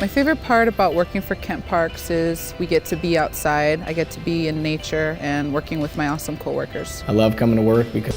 My favorite part about working for Kent Parks is we get to be outside. I get to be in nature and working with my awesome coworkers. I love coming to work because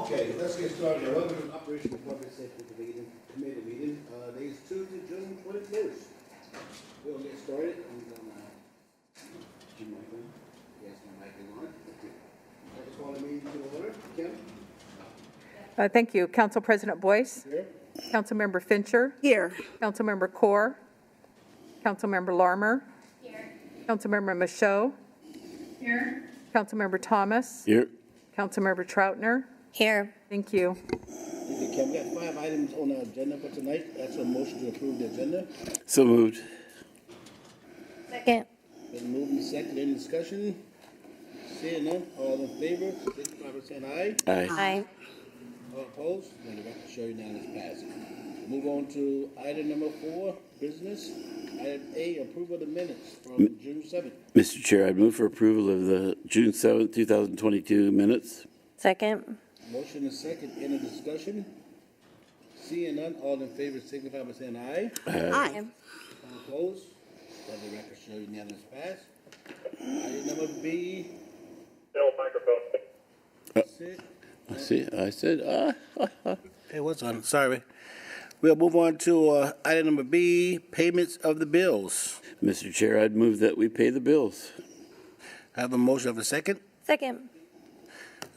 Okay, let's get started. Welcome to the Operation of Public Safety Committee meeting. Today is Tuesday, June 21st. We'll get started. I'm gonna keep my mic on. Yes, my mic is on. I just call the meeting to order. Kim? Thank you. Council President Boyce. Here. Councilmember Fincher. Here. Councilmember Kaur. Councilmember Larmer. Here. Councilmember Michaud. Here. Councilmember Thomas. Here. Councilmember Troutner. Here. Thank you. Okay, Kim, we got 5 items on our agenda for tonight. That's a motion to approve the agenda. So moved. Second. Been moved and seconded. Any discussion? Seeing none, all in favor, 65% aye. Aye. Aye. All opposed? Then the record show unanimous passing. Move on to item number 4, business. Item A, approval of the minutes from June 7th. Mr. Chair, I'd move for approval of the June 7th, 2022 minutes. Second. Motion is second. Any discussion? Seeing none, all in favor signify by saying aye. Aye. All opposed? Let the record show unanimous pass. Item number B. Bill microphone. I said, It was on. Sorry. We'll move on to item number B, payments of the bills. Mr. Chair, I'd move that we pay the bills. I have a motion of a second. Second.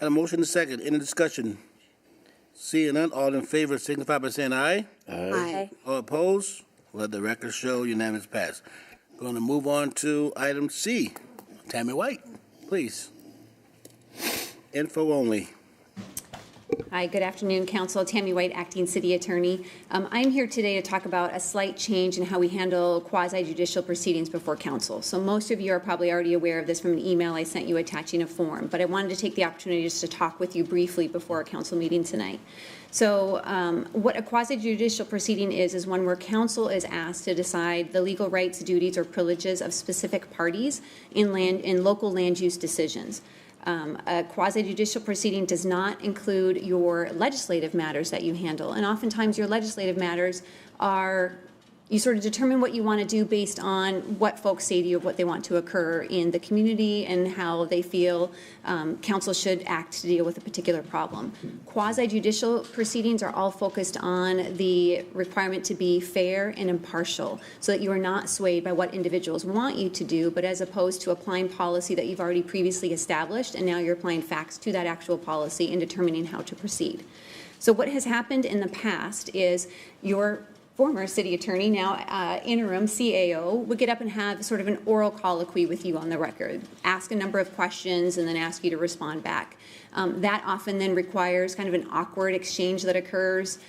And a motion is second. Any discussion? Seeing none, all in favor signify by saying aye. Aye. All opposed? Let the record show unanimous pass. Going to move on to item C. Tammy White, please. Info only. Hi, good afternoon, Council. Tammy White, Acting City Attorney. I'm here today to talk about a slight change in how we handle quasi-judicial proceedings before Council. So most of you are probably already aware of this from an email I sent you attaching a form, but I wanted to take the opportunity just to talk with you briefly before our Council meeting tonight. So what a quasi-judicial proceeding is one where Council is asked to decide the legal rights, duties, or privileges of specific parties in local land use decisions. A quasi-judicial proceeding does not include your legislative matters that you handle. And oftentimes your legislative matters are, you sort of determine what you want to do based on what folks say to you of what they want to occur in the community and how they feel council should act to deal with a particular problem. Quasi-judicial proceedings are all focused on the requirement to be fair and impartial so that you are not swayed by what individuals want you to do, but as opposed to applying policy that you've already previously established and now you're applying facts to that actual policy and determining how to proceed. So what has happened in the past is your former city attorney, now interim CAO, would get up and have sort of an oral colloquy with you on the record, ask a number of questions, and then ask you to respond back. That often then requires kind of an awkward exchange that occurs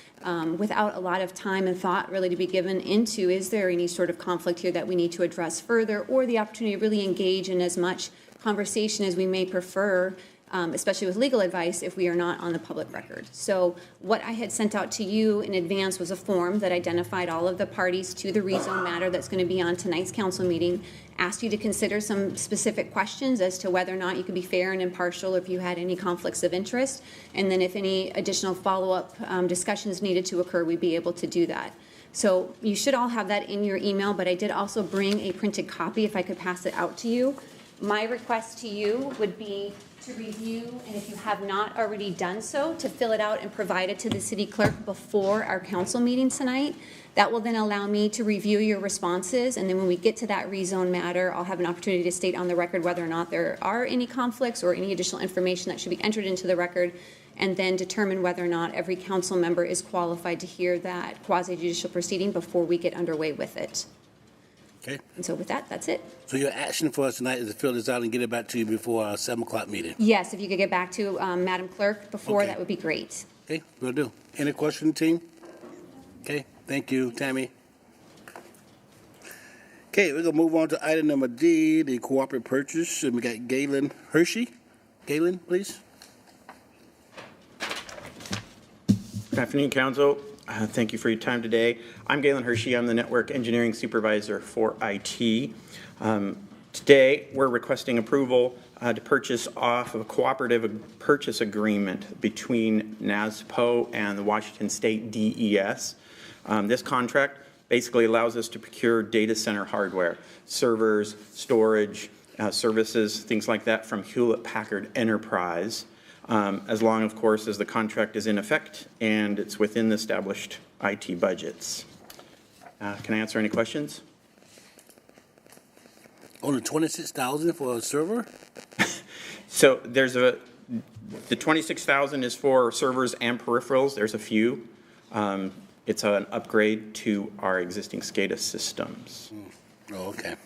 without a lot of time and thought really to be given into, is there any sort of conflict here that we need to address further, or the opportunity to really engage in as much conversation as we may prefer, especially with legal advice, if we are not on the public record. So what I had sent out to you in advance was a form that identified all of the parties to the rezone matter that's going to be on tonight's council meeting, asked you to consider some specific questions as to whether or not you could be fair and impartial, if you had any conflicts of interest, and then if any additional follow-up discussions needed to occur, we'd be able to do that. So you should all have that in your email, but I did also bring a printed copy if I could pass it out to you. My request to you would be to review, and if you have not already done so, to fill it out and provide it to the city clerk before our council meeting tonight. That will then allow me to review your responses, and then when we get to that rezone matter, I'll have an opportunity to state on the record whether or not there are any conflicts or any additional information that should be entered into the record, and then determine whether or not every council member is qualified to hear that quasi-judicial proceeding before we get underway with it. Okay. And so with that, that's it. So your action for us tonight is to fill this out and get it back to you before our 7 o'clock meeting. Yes, if you could get back to Madam Clerk before, Okay. that would be great. Okay, will do. Any question, team? Okay, thank you, Tammy. Okay, we're going to move on to item number D, the cooperative purchase. And we got Galen Hershey. Galen, please. Good afternoon, Council. Thank you for your time today. I'm Galen Hershey. I'm the Network Engineering Supervisor for IT. Today, we're requesting approval to purchase off of a cooperative purchase agreement between NASPO and the Washington State DES. This contract basically allows us to procure data center hardware, servers, storage, services, things like that from Hewlett Packard Enterprise. as long, of course, as the contract is in effect and it's within the established IT budgets. Can I answer any questions? Only 26,000 for a server? So there's the 26,000 is for servers and peripherals. There's a few. It's an upgrade to our existing SCADA systems. Oh, okay.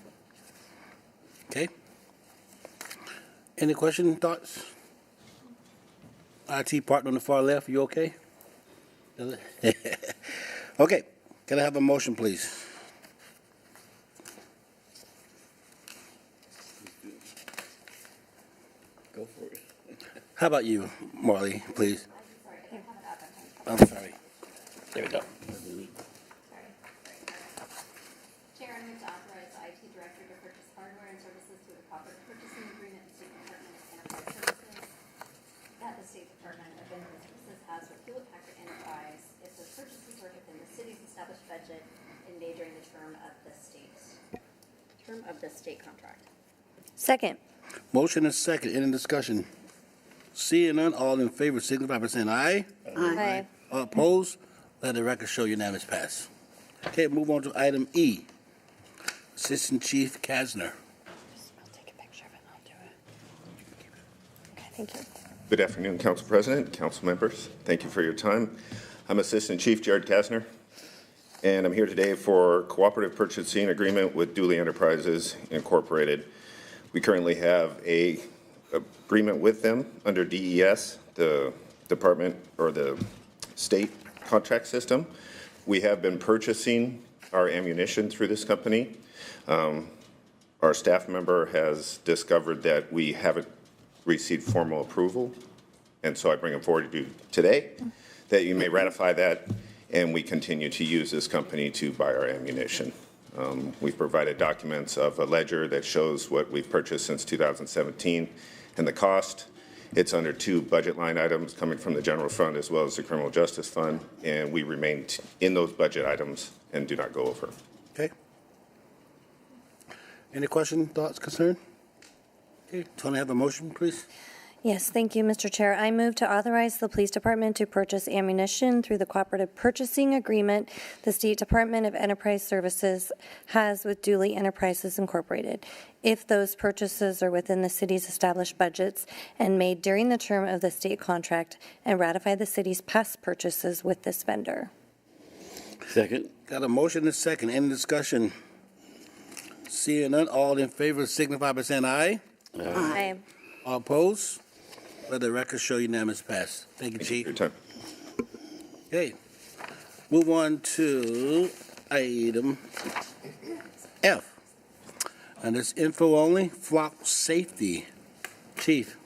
Okay. Any questions, thoughts? IT partner on the far left, you okay? Okay, can I have a motion, please? Go for it. How about you, Marley, please? I'm sorry. There we go. Chair, I move to authorize the IT director to purchase hardware and services through the Cooperative purchasing agreement with State Department of Enterprise Services that the State Department of Enterprise Services has with Hewlett Packard Enterprise if the purchases are within the city's established budget and made during the term of the state contract. Second. Motion is second. Any discussion? Seeing none, all in favor signify by saying aye. Aye. All opposed? Let the record show unanimous pass. Okay, move on to item E. Assistant Chief Kasner. I'll take a picture of it and I'll do it. Okay, thank you. Good afternoon, Council President, Council members. Thank you for your time. I'm Assistant Chief Jared Kasner, and I'm here today for Cooperative Purchasing Agreement with Dooley Enterprises Incorporated. We currently have a agreement with them under DES, the department or the state contract system. We have been purchasing our ammunition through this company. Our staff member has discovered that we haven't received formal approval, and so I bring it forward to you today that you may ratify that, and we continue to use this company to buy our ammunition. We've provided documents of a ledger that shows what we've purchased since 2017 and the cost. It's under two budget line items coming from the general fund as well as the criminal justice fund, and we remain in those budget items and do not go over. Okay. Any question, thoughts, concern? Okay, Tony, have a motion, please? Yes, thank you, Mr. Chair. I move to authorize the Police Department to purchase ammunition through the Cooperative Purchasing Agreement the State Department of Enterprise Services has with Dooley Enterprises Incorporated, if those purchases are within the city's established budgets and made during the term of the state contract, and ratify the city's past purchases with this vendor. Second. Got a motion and a second. Any discussion? Seeing none, all in favor signify by saying aye. Aye. All opposed? Let the record show unanimous pass. Thank you, Thank you Chief. for your time. Okay. Move on to item F. And it's info only, flock safety. Chief.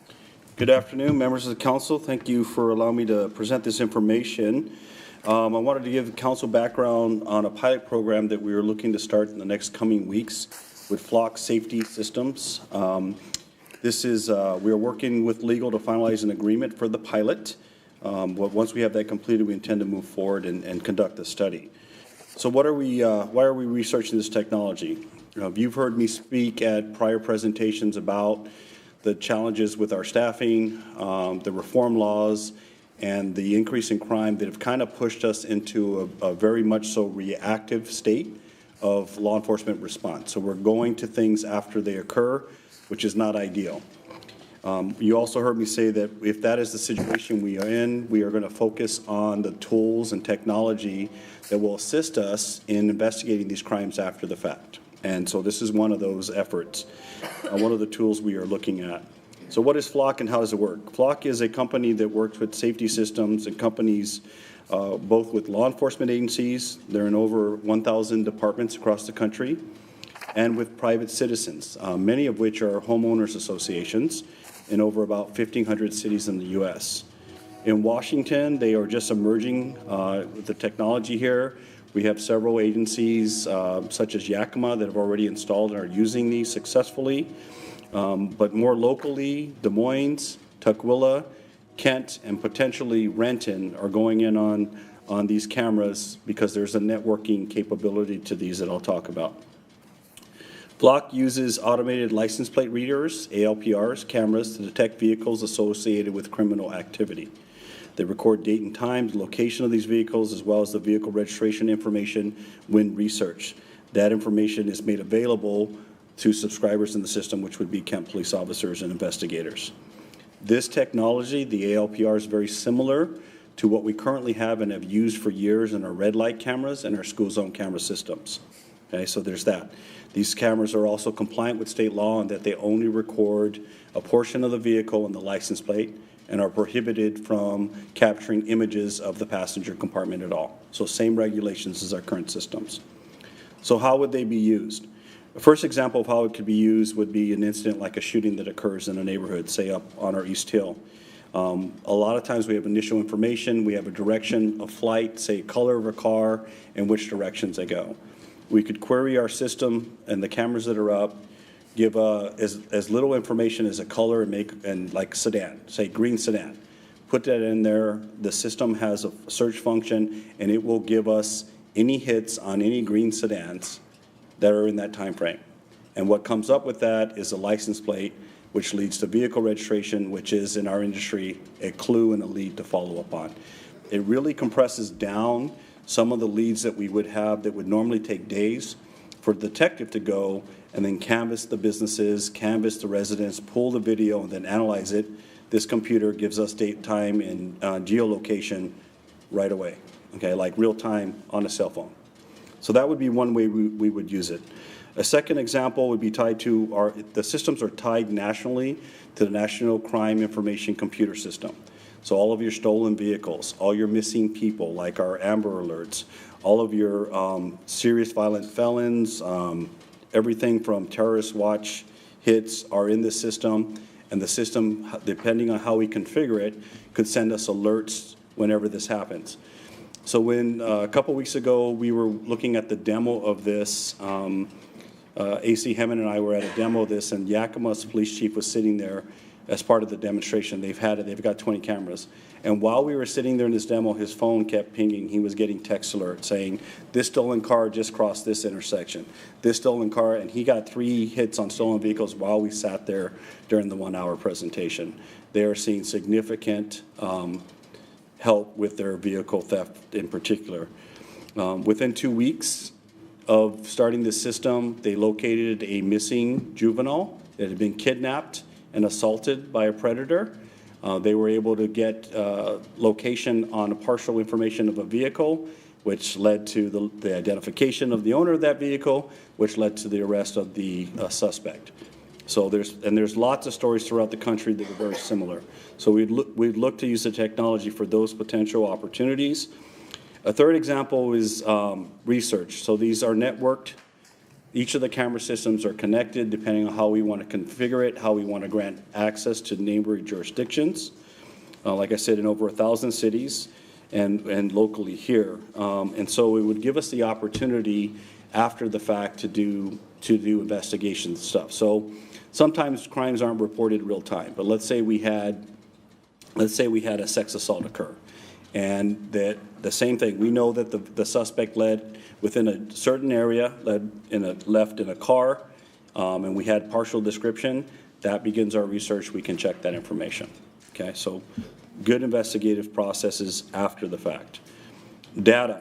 Good afternoon, members of the council. Thank you for allowing me to present this information. I wanted to give the council background on a pilot program that we are looking to start in the next coming weeks with flock safety systems. This is, we are working with legal to finalize an agreement for the pilot. Once we have that completed, we intend to move forward and conduct the study. So what are we, why are we researching this technology? You've heard me speak at prior presentations about the challenges with our staffing, the reform laws, and the increase in crime that have kind of pushed us into a very much so reactive state of law enforcement response. So we're going to things after they occur, which is not ideal. You also heard me say that if that is the situation we are in, we are going to focus on the tools and technology that will assist us in investigating these crimes after the fact. And so this is one of those efforts, one of the tools we are looking at. So what is Flock and how does it work? Flock is a company that works with safety systems and companies both with law enforcement agencies, they're in over 1,000 departments across the country, and with private citizens, many of which are homeowners associations in over about 1,500 cities in the U.S. In Washington, they are just emerging with the technology here. We have several agencies such as Yakima that have already installed and are using these successfully. But more locally, Des Moines, Tukwila, Kent, and potentially Renton are going in on these cameras because there's a networking capability to these that I'll talk about. Flock uses automated license plate readers, ALPRs, cameras to detect vehicles associated with criminal activity. They record date and time, location of these vehicles, as well as the vehicle registration information when researched. That information is made available to subscribers in the system, which would be Kent police officers and investigators. This technology, the ALPR, is very similar to what we currently have and have used for years in our red light cameras and our school zone camera systems. Okay, so there's that. These cameras are also compliant with state law in that they only record a portion of the vehicle and the license plate and are prohibited from capturing images of the passenger compartment at all. So same regulations as our current systems. So how would they be used? The first example of how it could be used would be an incident like a shooting that occurs in a neighborhood, say up on our East Hill. A lot of times we have initial information, we have a direction of flight, say color of a car, and which directions they go. We could query our system and the cameras that are up, give as little information as a color and like sedan, say green sedan. Put that in there. The system has a search function, and it will give us any hits on any green sedans that are in that time frame. And what comes up with that is a license plate, which leads to vehicle registration, which is in our industry a clue and a lead to follow up on. It really compresses down some of the leads that we would have that would normally take days for the detective to go and then canvass the businesses, canvass the residents, pull the video, and then analyze it. This computer gives us date, time, and geolocation right away, okay, like real time on a cell phone. So that would be one way we would use it. A second example would be tied to the systems are tied nationally to the National Crime Information Computer System. So all of your stolen vehicles, all your missing people, like our Amber Alerts, all of your serious violent felons, everything from terrorist watch hits are in the system, and the system, depending on how we configure it, could send us alerts whenever this happens. So when a couple weeks ago we were looking at the demo of this, AC Hemmon and I were at a demo of this, and Yakima's police chief was sitting there as part of the demonstration. They've got 20 cameras. And while we were sitting there in this demo, his phone kept pinging. He was getting text alerts saying, this stolen car just crossed this intersection. This stolen car, and he got 3 hits on stolen vehicles while we sat there during the 1-hour presentation. They are seeing significant help with their vehicle theft in particular. Within 2 weeks of starting this system, they located a missing juvenile that had been kidnapped and assaulted by a predator. They were able to get location on a partial information of a vehicle, which led to the identification of the owner of that vehicle, which led to the arrest of the suspect. So there's lots of stories throughout the country that are very similar. So we'd look to use the technology for those potential opportunities. A third example is research. So these are networked. Each of the camera systems are connected depending on how we want to configure it, how we want to grant access to neighboring jurisdictions. Like I said, in over 1,000 cities and locally here. And so it would give us the opportunity after the fact to do investigation stuff. So sometimes crimes aren't reported real time, but let's say we had a sex assault occur, and that the same thing, we know that the suspect led within a certain area, left in a car, and we had partial description. That begins our research. We can check that information. Okay, so good investigative processes after the fact. Data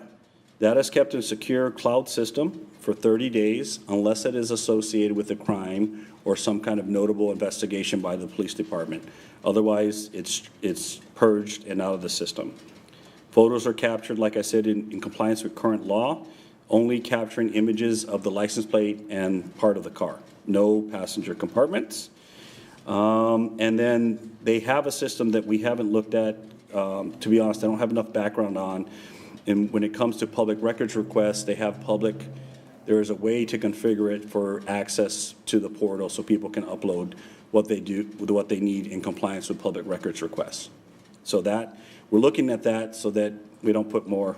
is kept in a secure cloud system for 30 days unless it is associated with a crime or some kind of notable investigation by the police department. Otherwise, it's purged and out of the system. Photos are captured, like I said, in compliance with current law, only capturing images of the license plate and part of the car. No passenger compartments. And then they have a system that we haven't looked at. To be honest, I don't have enough background on. And when it comes to public records requests, there is a way to configure it for access to the portal so people can upload what they need in compliance with public records requests. So that, we're looking at that so that we don't put more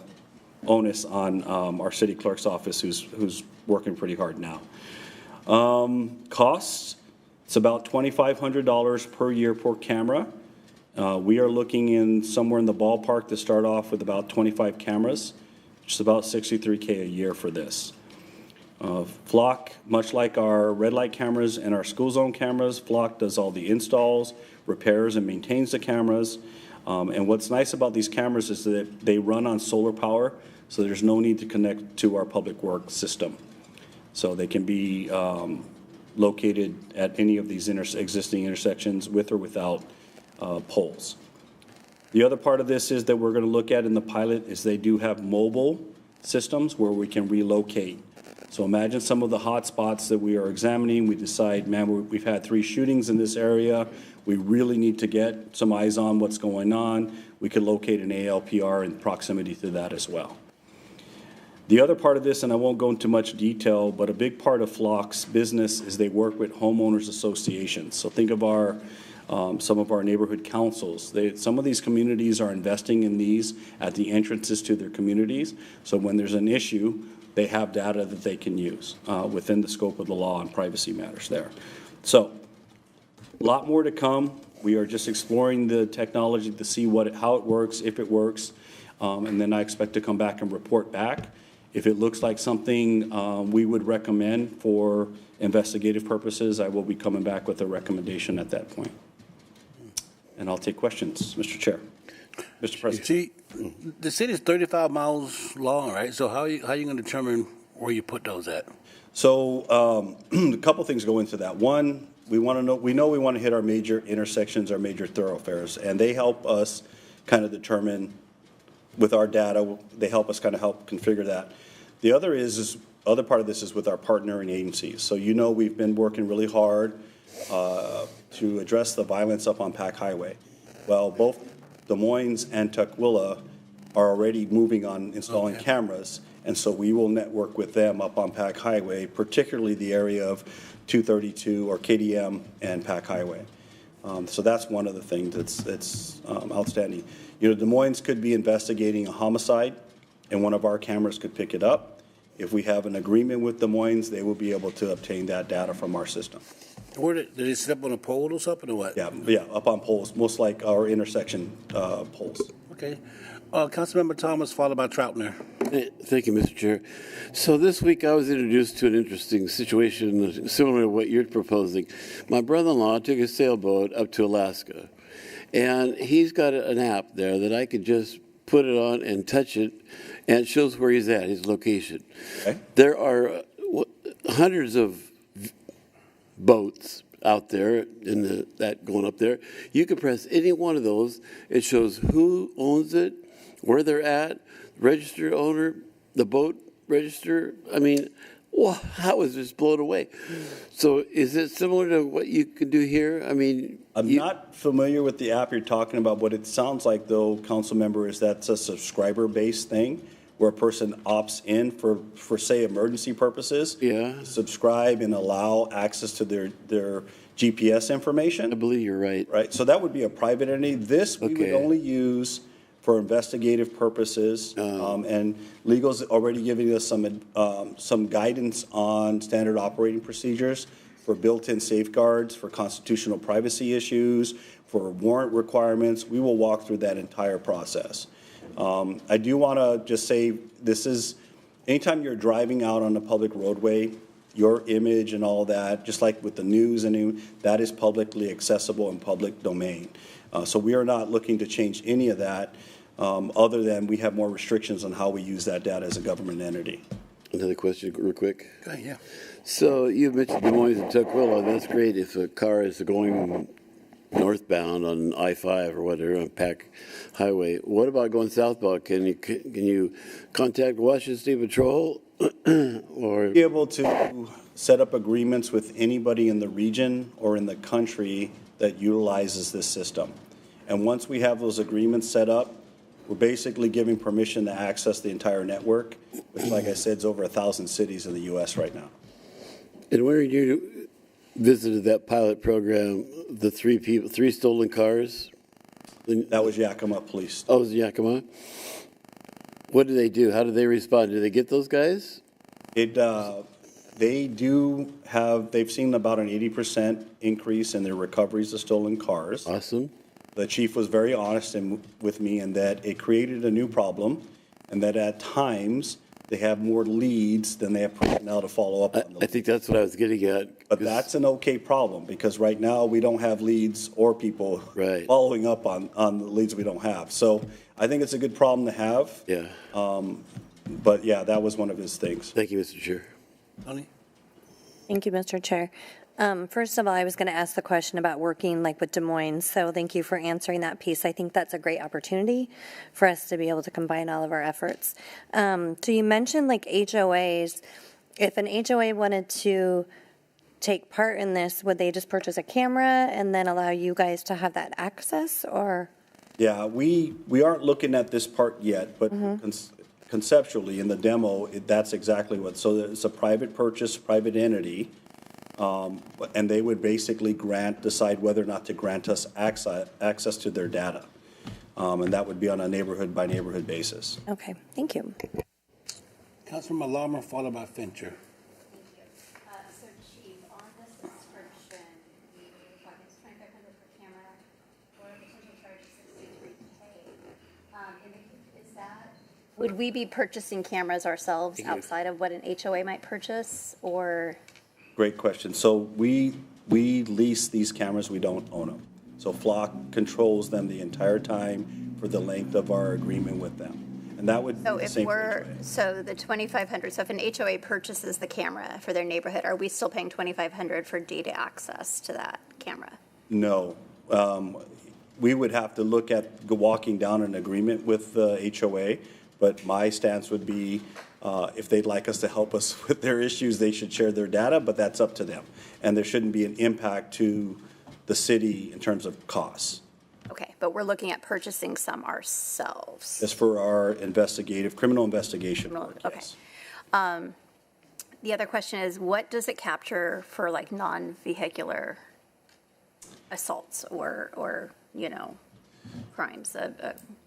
onus on our city clerk's office who's working pretty hard now. Costs, it's about $2,500 per year per camera. We are looking in somewhere in the ballpark to start off with about 25 cameras, which is about $63K a year for this. Flock, much like our red light cameras and our school zone cameras, Flock does all the installs, repairs, and maintains the cameras. And what's nice about these cameras is that they run on solar power, so there's no need to connect to our public works system. So they can be located at any of these existing intersections with or without poles. The other part of this is that we're going to look at in the pilot is they do have mobile systems where we can relocate. So imagine some of the hot spots that we are examining. We decide, man, we've had 3 shootings in this area. We really need to get some eyes on what's going on. We could locate an ALPR in proximity to that as well. The other part of this, and I won't go into much detail, but a big part of Flock's business is they work with homeowners associations. So think of some of our neighborhood councils. Some of these communities are investing in these at the entrances to their communities. So when there's an issue, they have data that they can use within the scope of the law on privacy matters there. So a lot more to come. We are just exploring the technology to see how it works, if it works, and then I expect to come back and report back. If it looks like something we would recommend for investigative purposes, I will be coming back with a recommendation at that point. And I'll take questions, Mr. Chair. Mr. President. See, the city is 35 miles long, right? So how are you going to determine where you put those at? So a couple things go into that. One, we want to hit our major intersections, our major thoroughfares, and they help us kind of determine with our data. They help us kind of help configure that. The other other part of this is with our partnering agencies. So we've been working really hard to address the violence up on Pack Highway. Well, both Des Moines and Tukwila are already moving on installing cameras, and so we will network with them up on Pack Highway, particularly the area of 232 or KDM and Pack Highway. So that's one of the things that's outstanding. Des Moines could be investigating a homicide, and one of our cameras could pick it up. If we have an agreement with Des Moines, they will be able to obtain that data from our system. Where did they set up on a pole or something, or what? Yeah, up on poles, most like our intersection poles. Okay. Councilmember Thomas, followed by Troutner. Thank you, Mr. Chair. So this week I was introduced to an interesting situation similar to what you're proposing. My brother-in-law took a sailboat up to Alaska, and he's got an app there that I could just put it on and touch it, and it shows where he's at, his location. Okay. There are hundreds of boats out there that going up there. You can press any one of those. It shows who owns it, where they're at, registered owner, the boat register. I mean, wow, I was just blown away. So is it similar to what you can do here? I mean, I'm not familiar with the app you're talking about. What it sounds like, though, council member, is that's a subscriber-based thing where a person opts in for say, emergency purposes. Yeah. Subscribe and allow access to their GPS information. I believe you're right. Right. So that would be a private entity. This we would only use for investigative purposes, and legal's already giving us some guidance on standard operating procedures for built-in safeguards, for constitutional privacy issues, for warrant requirements. We will walk through that entire process. I do want to just say this is, anytime you're driving out on a public roadway, your image and all that, just like with the news, that is publicly accessible in public domain. So we are not looking to change any of that, other than we have more restrictions on how we use that data as a government entity. Another question real quick. Okay, yeah. So you mentioned Des Moines and Tukwila. That's great if a car is going northbound on I-5 or whatever on Pack Highway. What about going southbound? Can you contact Washington State Patrol or be able to set up agreements with anybody in the region or in the country that utilizes this system? And once we have those agreements set up, we're basically giving permission to access the entire network, which, like I said, is over 1,000 cities in the U.S. right now. And where you visited that pilot program, the three stolen cars? That was Yakima Police. Oh, it was Yakima? What do they do? How do they respond? Do they get those guys? They do have, they've seen about an 80% increase in their recoveries of stolen cars. Awesome. The chief was very honest with me in that it created a new problem, and that at times they have more leads than they have personnel to follow up on. I think that's what I was getting at. But that's an okay problem, because right now we don't have leads or people following up on the leads we don't have. So I think it's a good problem to have. Yeah. But yeah, that was one of his things. Thank you, Mr. Chair. Tony? Thank you, Mr. Chair. First of all, I was going to ask the question about working like with Des Moines, so thank you for answering that piece. I think that's a great opportunity for us to be able to combine all of our efforts. So you mentioned like HOAs. If an HOA wanted to take part in this, would they just purchase a camera and then allow you guys to have that access, or? Yeah, we aren't looking at this part yet, but conceptually in the demo, that's exactly what. So it's a private purchase, private entity. And they would basically decide whether or not to grant us access to their data. And that would be on a neighborhood by neighborhood basis. Okay, thank you. Councilman Alarmer, followed by Fincher. So Chief, on this subscription, we were talking $2,500 per camera or a potential charge of $63K. Is that? Would we be purchasing cameras ourselves outside of what an HOA might purchase, or? Great question. So we lease these cameras, we don't own them. So Flock controls them the entire time for the length of our agreement with them. And that would be the same for HOA. So the $2,500, so if an HOA purchases the camera for their neighborhood, are we still paying $2,500 for data access to that camera? No. We would have to look at walking down an agreement with the HOA, but my stance would be if they'd like us to help us with their issues, they should share their data, but that's up to them. And there shouldn't be an impact to the city in terms of costs. Okay, but we're looking at purchasing some ourselves. That's for our criminal investigation. Okay. The other question is, what does it capture for like non-vehicular assaults or crimes?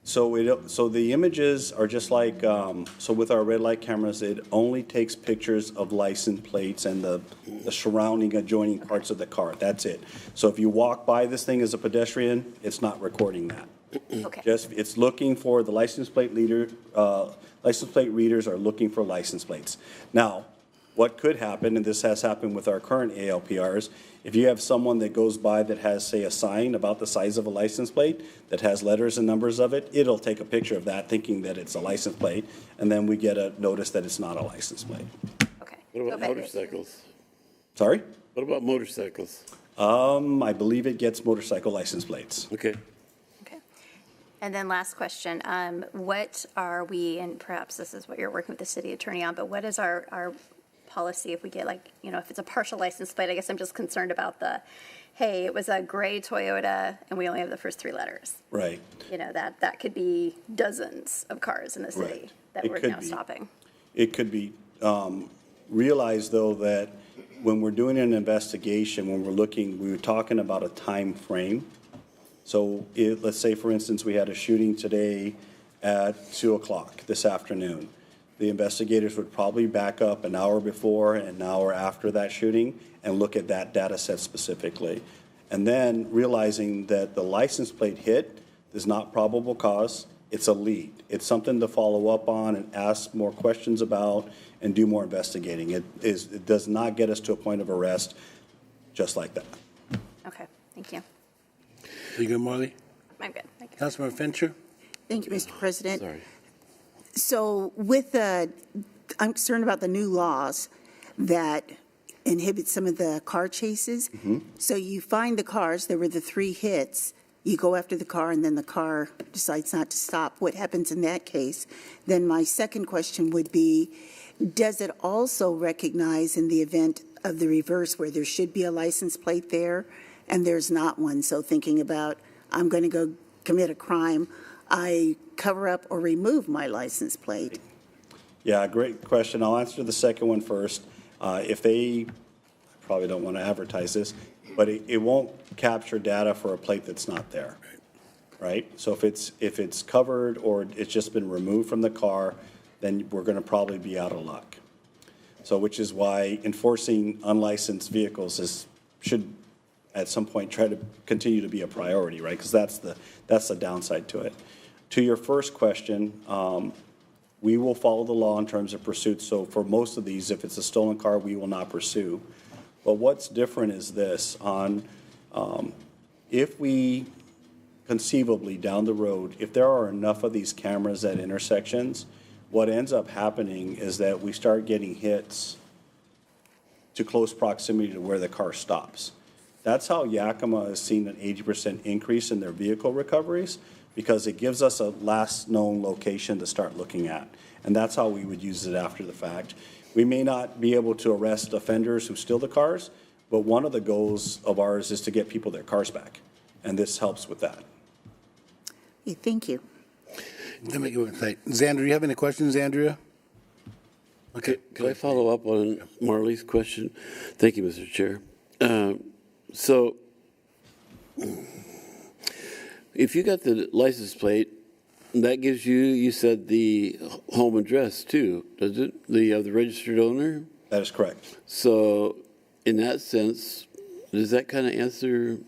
So the images are just like, so with our red light cameras, it only takes pictures of license plates and the surrounding adjoining parts of the car. That's it. So if you walk by this thing as a pedestrian, it's not recording that. Okay. It's looking for the license plate readers are looking for license plates. Now, what could happen, and this has happened with our current ALPRs, if you have someone that goes by that has, say, a sign about the size of a license plate that has letters and numbers of it, it'll take a picture of that thinking that it's a license plate, and then we get a notice that it's not a license plate. Okay. What about motorcycles? Sorry? What about motorcycles? I believe it gets motorcycle license plates. Okay. Okay. And then last question, what are we, and perhaps this is what you're working with the city attorney on, but what is our policy if we get if it's a partial license plate? I guess I'm just concerned about hey, it was a gray Toyota and we only have the first three letters. Right. That could be dozens of cars in the city that we're now stopping. It could be. Realize though that when we're doing an investigation, when we're talking about a time frame. So let's say, for instance, we had a shooting today at 2:00 this afternoon. The investigators would probably back up an hour before and an hour after that shooting and look at that data set specifically. And then realizing that the license plate hit is not probable cause, it's a lead. It's something to follow up on and ask more questions about and do more investigating. It does not get us to a point of arrest just like that. Okay, thank you. You good, Marley? I'm good, thank you. Councilman Fincher? Thank you, Mr. President. Sorry. So I'm concerned about the new laws that inhibit some of the car chases. Mm-hmm. So you find the cars, there were the 3 hits, you go after the car and then the car decides not to stop. What happens in that case? Then my second question would be, does it also recognize in the event of the reverse where there should be a license plate there and there's not one? So thinking about, I'm going to go commit a crime, I cover up or remove my license plate. Yeah, great question. I'll answer the second one first. I probably don't want to advertise this, but it won't capture data for a plate that's not there, right? So if it's covered or it's just been removed from the car, then we're going to probably be out of luck. So which is why enforcing unlicensed vehicles should at some point try to continue to be a priority, right? Because that's the downside to it. To your first question, we will follow the law in terms of pursuit. So for most of these, if it's a stolen car, we will not pursue. But what's different is this, if we conceivably down the road, if there are enough of these cameras at intersections, what ends up happening is that we start getting hits to close proximity to where the car stops. That's how Yakima has seen an 80% increase in their vehicle recoveries, because it gives us a last known location to start looking at. And that's how we would use it after the fact. We may not be able to arrest offenders who steal the cars, but one of the goals of ours is to get people their cars back. And this helps with that. Okay, thank you. Let me go say, Xander, do you have any questions, Andrea? Okay. Could I follow up on Marley's question? Thank you, Mr. Chair. So if you got the license plate, that gives you, you said, the home address too, does it? The registered owner? That is correct. So in that sense, does that kind of answer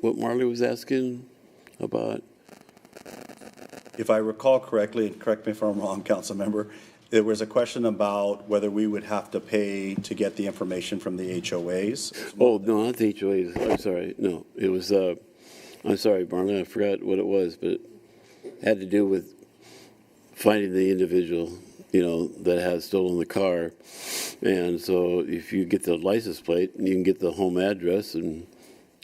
what Marley was asking about? If I recall correctly, and correct me if I'm wrong, council member, there was a question about whether we would have to pay to get the information from the HOAs. Oh, no, not the HOAs. I'm sorry. No, it was, I'm sorry, Marley, I forgot what it was, but it had to do with finding the individual, you know, that has stolen the car. And so if you get the license plate, you can get the home address and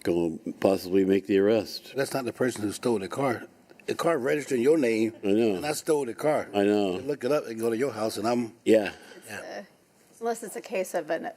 go possibly make the arrest. That's not the person who stole the car. The car registered in your name. I know. And I stole the car. I know. You look it up and go to your house, and I'm. Yeah. Unless it's a case of a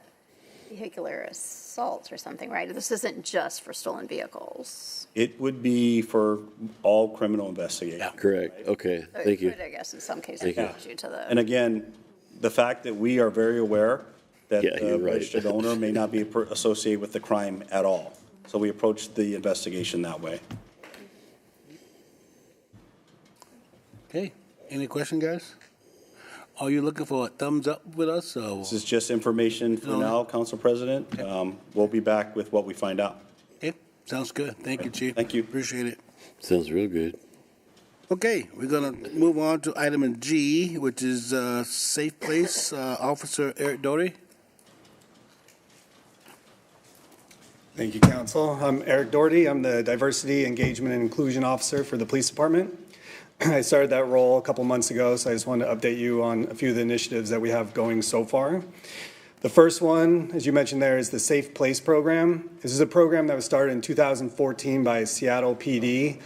vehicular assault or something, right? This isn't just for stolen vehicles. It would be for all criminal investigation. Yeah. Correct. Okay. So Thank you. It could, I guess, in some cases, Thank you. put you to the. And again, the fact that we are very aware that Yeah, the you're right. registered owner may not be associated with the crime at all. So we approach the investigation that way. Okay. Any question, guys? Are you looking for a thumbs up with us? Or? This is just information for now, Council President. We'll be back with what we find out. Okay. Sounds good. Thank you, Chief. Thank you. Appreciate it. Sounds real good. Okay, we're going to move on to item G, which is Safe Place, Officer Eric Doherty. Thank you, Council. I'm Eric Doherty. I'm the Diversity, Engagement, and Inclusion Officer for the Police Department. I started that role a couple months ago, so I just wanted to update you on a few of the initiatives that we have going so far. The first one, as you mentioned there, is the Safe Place program. This is a program that was started in 2014 by Seattle PD,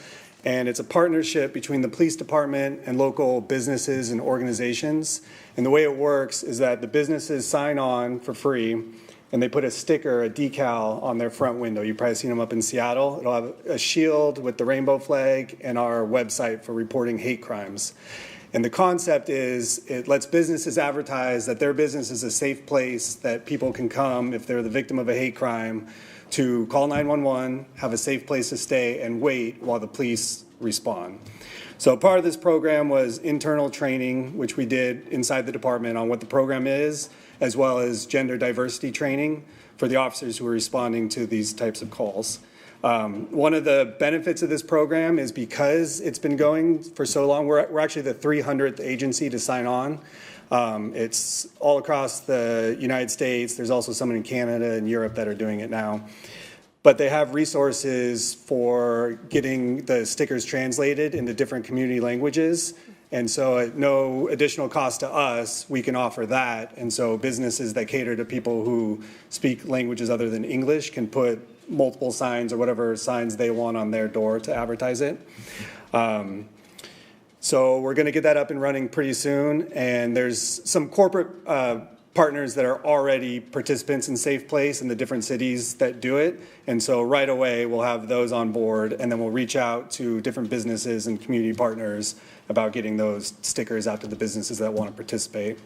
and it's a partnership between the police department and local businesses and organizations. And the way it works is that the businesses sign on for free, and they put a sticker, a decal on their front window. You've probably seen them up in Seattle. It'll have a shield with the rainbow flag and our website for reporting hate crimes. And the concept is it lets businesses advertise that their business is a safe place that people can come if they're the victim of a hate crime to call 911, have a safe place to stay, and wait while the police respond. So part of this program was internal training, which we did inside the department on what the program is, as well as gender diversity training for the officers who are responding to these types of calls. One of the benefits of this program is because it's been going for so long, we're actually the 300th agency to sign on. It's all across the United States. There's also some in Canada and Europe that are doing it now. But they have resources for getting the stickers translated into different community languages. And so at no additional cost to us, we can offer that. And so businesses that cater to people who speak languages other than English can put multiple signs or whatever signs they want on their door to advertise it. So we're going to get that up and running pretty soon. And there's some corporate partners that are already participants in Safe Place in the different cities that do it. And so right away, we'll have those on board, and then we'll reach out to different businesses and community partners about getting those stickers out to the businesses that want to participate.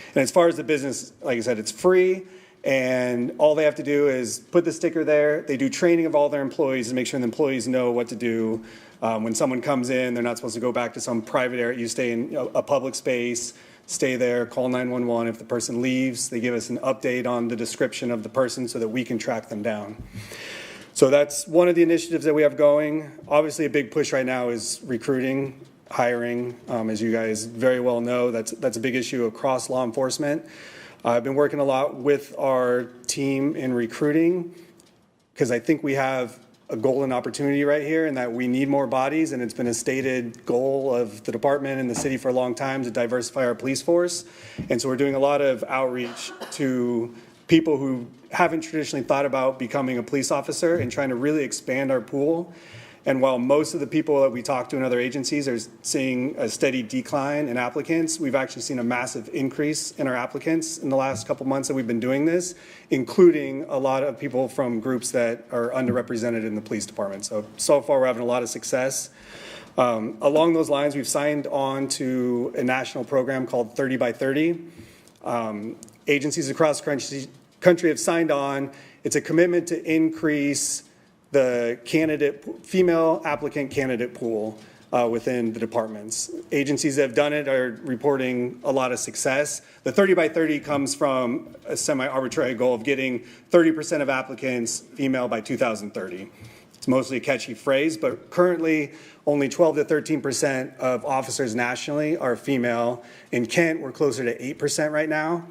And as far as the business, like I said, it's free, and all they have to do is put the sticker there. They do training of all their employees to make sure the employees know what to do. When someone comes in, they're not supposed to go back to some private area. You stay in a public space. Stay there, call 911. If the person leaves, they give us an update on the description of the person so that we can track them down. So that's one of the initiatives that we have going. Obviously, a big push right now is recruiting. hiring. As you guys very well know, that's a big issue across law enforcement. I've been working a lot with our team in recruiting because I think we have a golden opportunity right here and that we need more bodies, and it's been a stated goal of the department and the city for a long time to diversify our police force. And so we're doing a lot of outreach to people who haven't traditionally thought about becoming a police officer and trying to really expand our pool. And while most of the people that we talk to in other agencies are seeing a steady decline in applicants, we've actually seen a massive increase in our applicants in the last couple months that we've been doing this, including a lot of people from groups that are underrepresented in the police department. So far we're having a lot of success. Along those lines, we've signed on to a national program called 30 by 30. Agencies across the country have signed on. It's a commitment to increase the female applicant candidate pool within the departments. Agencies that have done it are reporting a lot of success. The 30 by 30 comes from a semi-arbitrary goal of getting 30% of applicants female by 2030. It's mostly a catchy phrase, but currently only 12 to 13% of officers nationally are female. In Kent, we're closer to 8% right now.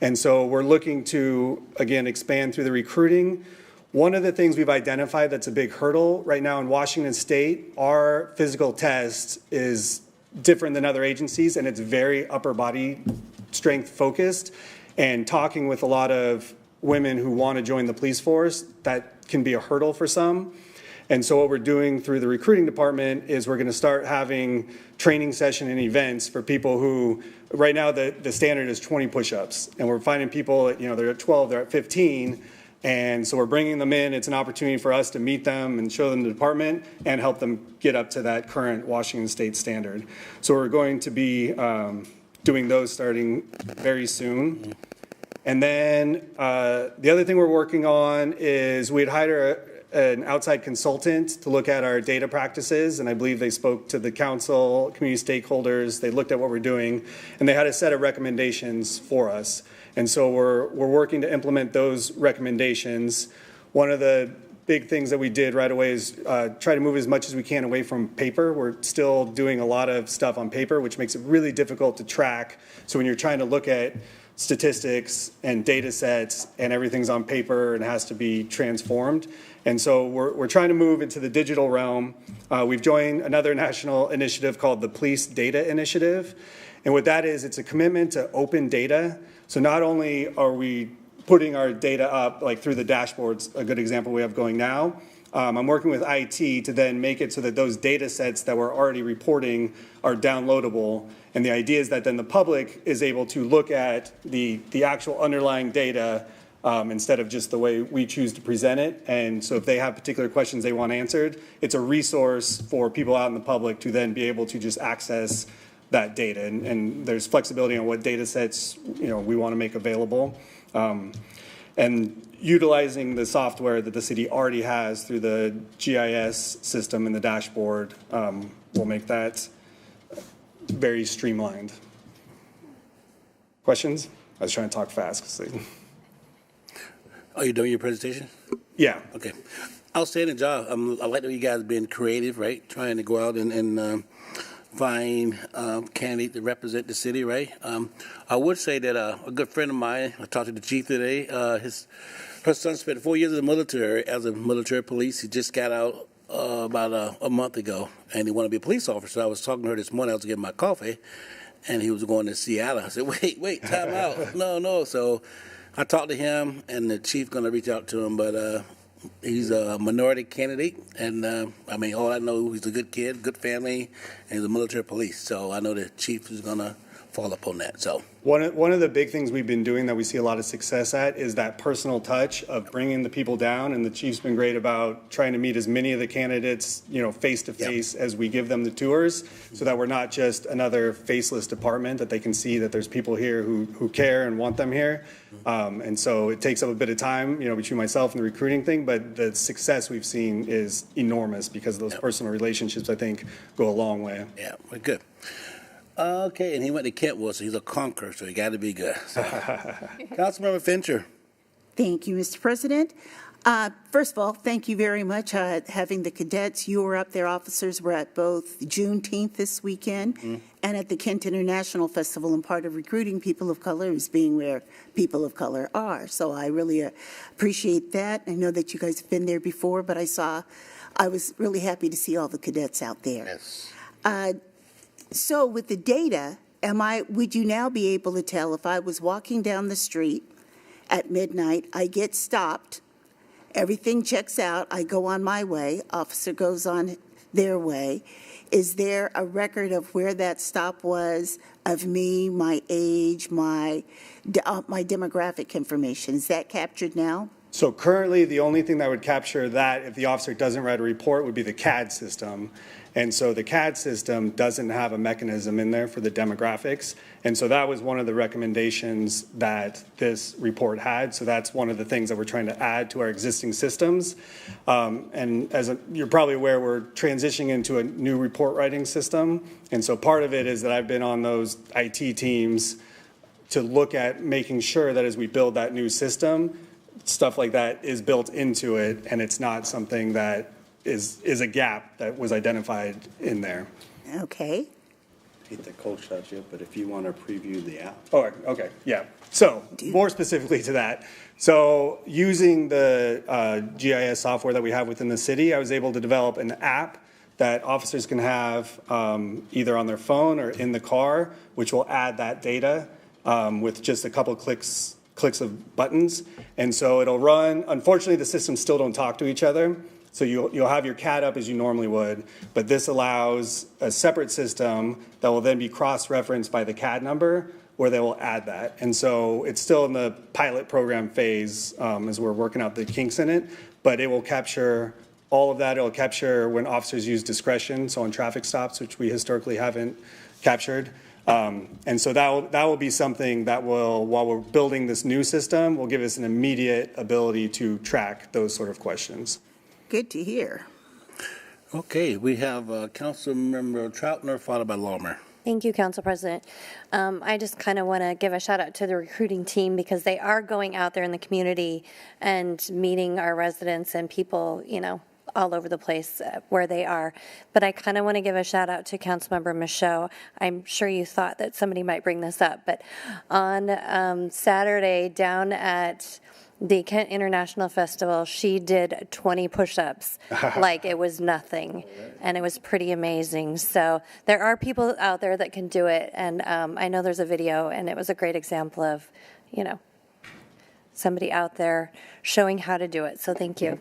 And so we're looking to, again, expand through the recruiting. One of the things we've identified that's a big hurdle right now in Washington State, our physical test is different than other agencies, and it's very upper body strength focused. And talking with a lot of women who want to join the police force, that can be a hurdle for some. And so what we're doing through the recruiting department is we're going to start having training session and events for people who, right now the standard is 20 push-ups. And we're finding people, they're at 12, they're at 15. And so we're bringing them in. It's an opportunity for us to meet them and show them the department and help them get up to that current Washington State standard. So we're going to be doing those starting very soon. And then the other thing we're working on is we'd hired an outside consultant to look at our data practices, and I believe they spoke to the council, community stakeholders, they looked at what we're doing, and they had a set of recommendations for us. And so we're working to implement those recommendations. One of the big things that we did right away is try to move as much as we can away from paper. We're still doing a lot of stuff on paper, which makes it really difficult to track. So when you're trying to look at statistics and data sets and everything's on paper and has to be transformed. And so we're trying to move into the digital realm. We've joined another national initiative called the Police Data Initiative. And what that is, it's a commitment to open data. So not only are we putting our data up like through the dashboards, a good example we have going now, I'm working with IT to then make it so that those data sets that we're already reporting are downloadable. And the idea is that then the public is able to look at the actual underlying data instead of just the way we choose to present it. And so if they have particular questions they want answered, it's a resource for people out in the public to then be able to just access that data. And there's flexibility on what data sets we want to make available. And utilizing the software that the city already has through the GIS system and the dashboard will make that very streamlined. Questions? I was trying to talk fast. Are you doing your presentation? Yeah. Okay. Outstanding job. I like that you guys being creative, right? Trying to go out and find candidates to represent the city, right? I would say that a good friend of mine, I talked to the chief today, her son spent 4 years in the military as a military police. He just got out about a month ago, and he wanted to be a police officer. I was talking to her this morning. I was getting my coffee, and he was going to Seattle. I said, wait, time out. No. So I talked to him, and the chief going to reach out to him, but he's a minority candidate, and all I know, he's a good kid, good family, and he's a military police. So I know the chief is going to fall upon that. So one of the big things we've been doing that we see a lot of success at is that personal touch of bringing the people down, and the chief's been great about trying to meet as many of the candidates, face to face as we give them the tours, so that we're not just another faceless department, that they can see that there's people here who care and want them here. And so it takes up a bit of time, between myself and the recruiting thing, but the success we've seen is enormous because those personal relationships, I think, go a long way. Yeah, we're good. Okay, and he went to Kentwood, so he's a conqueror, so he got to be good. So. Councilmember Fincher. Thank you, Mr. President. First of all, thank you very much. Having the cadets, you were up there, officers were at both Juneteenth this weekend and at the Kent International Festival, and part of recruiting people of color is being where people of color are. So I really appreciate that. I know that you guys have been there before, but I was really happy to see all the cadets out there. Yes. So with the data, would you now be able to tell if I was walking down the street at midnight, I get stopped, everything checks out, I go on my way, officer goes on their way. Is there a record of where that stop was, of me, my age, my demographic information? Is that captured now? So currently, the only thing that would capture that if the officer doesn't write a report would be the CAD system. And so the CAD system doesn't have a mechanism in there for the demographics. And so that was one of the recommendations that this report had. So that's one of the things that we're trying to add to our existing systems. And as you're probably aware, we're transitioning into a new report writing system. And so part of it is that I've been on those IT teams to look at making sure that as we build that new system, stuff like that is built into it, and it's not something that is a gap that was identified in there. Okay. I hate to cold shot you, but if you want to preview the app. Oh, okay, yeah. So more specifically to that, so using the GIS software that we have within the city, I was able to develop an app that officers can have either on their phone or in the car, which will add that data with just a couple clicks of buttons. And so it'll run. Unfortunately, the systems still don't talk to each other. So you'll have your CAD up as you normally would, but this allows a separate system that will then be cross-referenced by the CAD number, where they will add that. And so it's still in the pilot program phase as we're working out the kinks in it, but it will capture all of that. It will capture when officers use discretion, so on traffic stops, which we historically haven't captured. And so that will be something that will, while we're building this new system, will give us an immediate ability to track those sort of questions. Good to hear. Okay, we have Councilmember Troutner, followed by Lawmer. Thank you, Council President. I just kind of want to give a shout out to the recruiting team because they are going out there in the community and meeting our residents and people, all over the place where they are. But I kind of want to give a shout out to Councilmember Michaud. I'm sure you thought that somebody might bring this up, but on Saturday down at the Kent International Festival, she did 20 push-ups like it was nothing, and it was pretty amazing. So there are people out there that can do it, and I know there's a video, and it was a great example of, somebody out there showing how to do it. So thank you.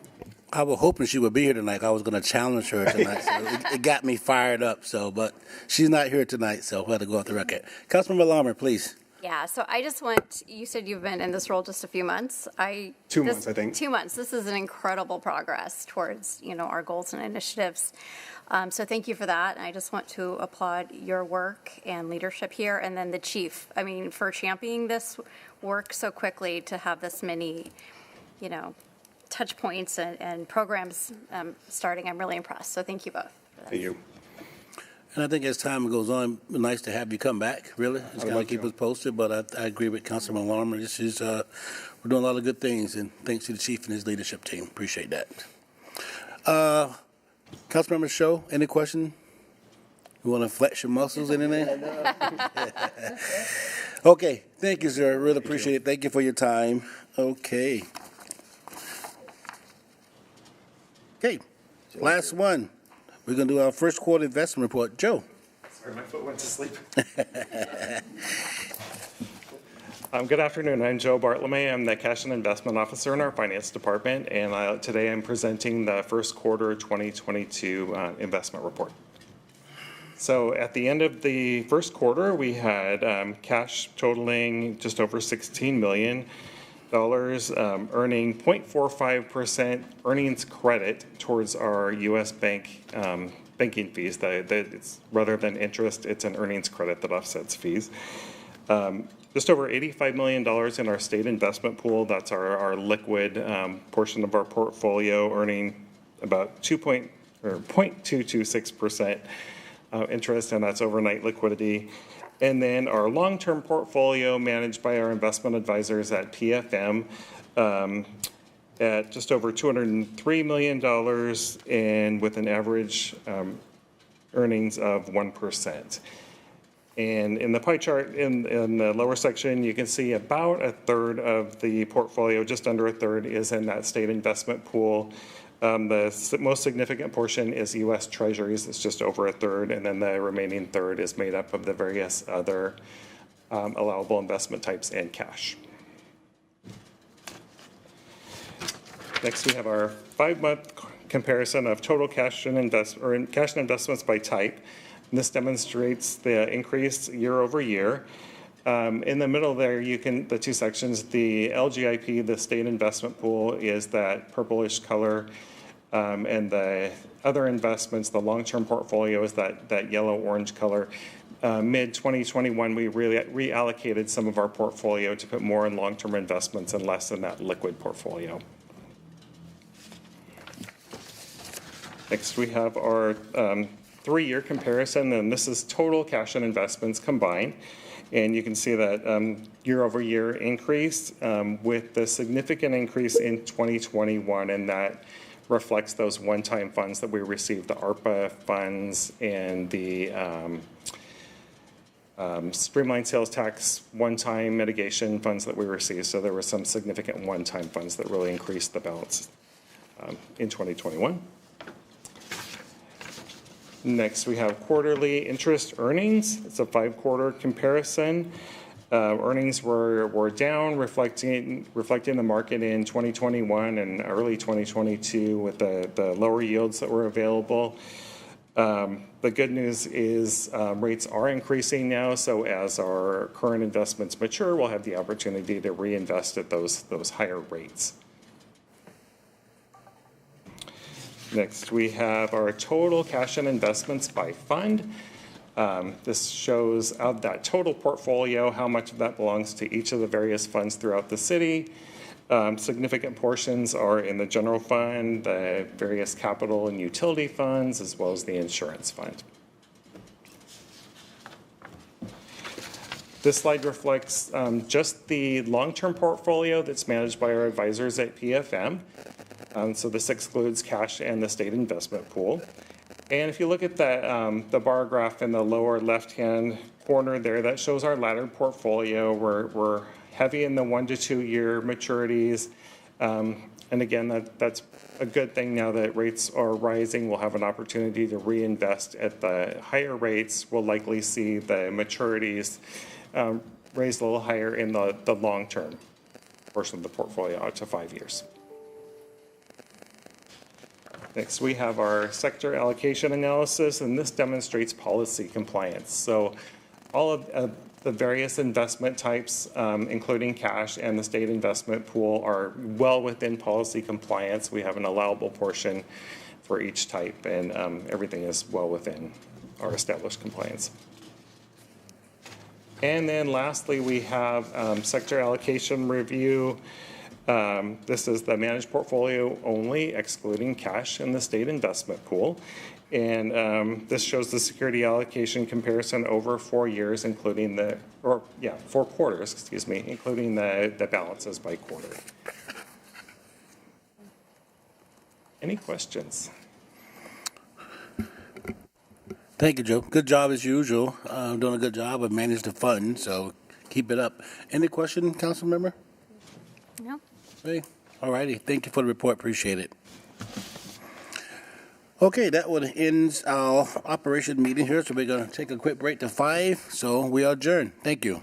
I was hoping she would be here tonight. I was going to challenge her tonight, so it got me fired up. But she's not here tonight, so we'll have to go off the record. Councilmember Lawmer, please. Yeah, so I just you said you've been in this role just a few months. 2 months, I think. 2 months. This is an incredible progress towards, our goals and initiatives. So thank you for that. And I just want to applaud your work and leadership here. And then the chief, for championing this work so quickly to have this many, touch points and programs starting. I'm really impressed. So thank you both for that. Thank you. And I think as time goes on, nice to have you come back, really. It's kind of keep us posted, but I agree with Councilman Lawmer. We're doing a lot of good things, and thanks to the chief and his leadership team. Appreciate that. Councilmember Show, any question? You want to flex your muscles in there? Okay, thank you, sir. Really appreciate it. Thank you for your time. Okay, last one. We're going to do our first quarter investment report. Joe. Sorry, my foot went to sleep. Good afternoon. I'm Joe Bartlemay. I'm the Cash and Investment Officer in our Finance Department, and today I'm presenting the first quarter 2022 investment report. So at the end of the first quarter, we had cash totaling just over $16 million. Earning 0.45% earnings credit towards our U.S. banking fees. It's rather than interest, it's an earnings credit that offsets fees. Just over $85 million in our state investment pool. That's our liquid portion of our portfolio, earning about 0.226% interest, and that's overnight liquidity. And then our long-term portfolio managed by our investment advisors at PFM at just over $203 million and with an average earnings of 1%. And in the pie chart in the lower section, you can see about a third of the portfolio, just under a third, is in that state investment pool. The most significant portion is U.S. Treasuries. It's just over a third, and then the remaining third is made up of the various other allowable investment types and cash. Next, we have our 5-month comparison of total cash and investments by type. And this demonstrates the increase year over year. In the middle there, the two sections, the LGIP, the state investment pool, is that purplish color, and the other investments, the long-term portfolio, is that yellow-orange color. Mid-2021, we reallocated some of our portfolio to put more in long-term investments and less in that liquid portfolio. Next, we have our 3-year comparison, and this is total cash and investments combined. And you can see that year-over-year increase with the significant increase in 2021, and that reflects those one-time funds that we received, the ARPA funds and the streamlined sales tax one-time mitigation funds that we received. So there were some significant one-time funds that really increased the balance in 2021. Next, we have quarterly interest earnings. It's a 5-quarter comparison. Earnings were down, reflecting the market in 2021 and early 2022 with the lower yields that were available. The good news is rates are increasing now, so as our current investments mature, we'll have the opportunity to reinvest at those higher rates. Next, we have our total cash and investments by fund. This shows of that total portfolio how much of that belongs to each of the various funds throughout the city. Significant portions are in the general fund, the various capital and utility funds, as well as the insurance fund. This slide reflects just the long-term portfolio that's managed by our advisors at PFM. So this excludes cash and the state investment pool. And if you look at the bar graph in the lower left-hand corner there, that shows our laddered portfolio. We're heavy in the 1 to 2 year maturities. And again, that's a good thing now that rates are rising. We'll have an opportunity to reinvest at the higher rates. We'll likely see the maturities raised a little higher in the long-term portion of the portfolio out to 5 years. Next, we have our sector allocation analysis, and this demonstrates policy compliance. So all of the various investment types, including cash and the state investment pool, are well within policy compliance. We have an allowable portion for each type, and everything is well within our established compliance. And then lastly, we have sector allocation review. This is the managed portfolio only, excluding cash in the state investment pool. And this shows the security allocation comparison over 4 years, including 4 quarters, excuse me, including the balances by quarter. Any questions? Thank you, Joe. Good job as usual. Doing a good job of managing the fund, so keep it up. Any question, council member? No. Hey, all righty. Thank you for the report. Appreciate it. Okay, that would end our operation meeting here, so we're going to take a quick break to 5, so we are adjourned. Thank you.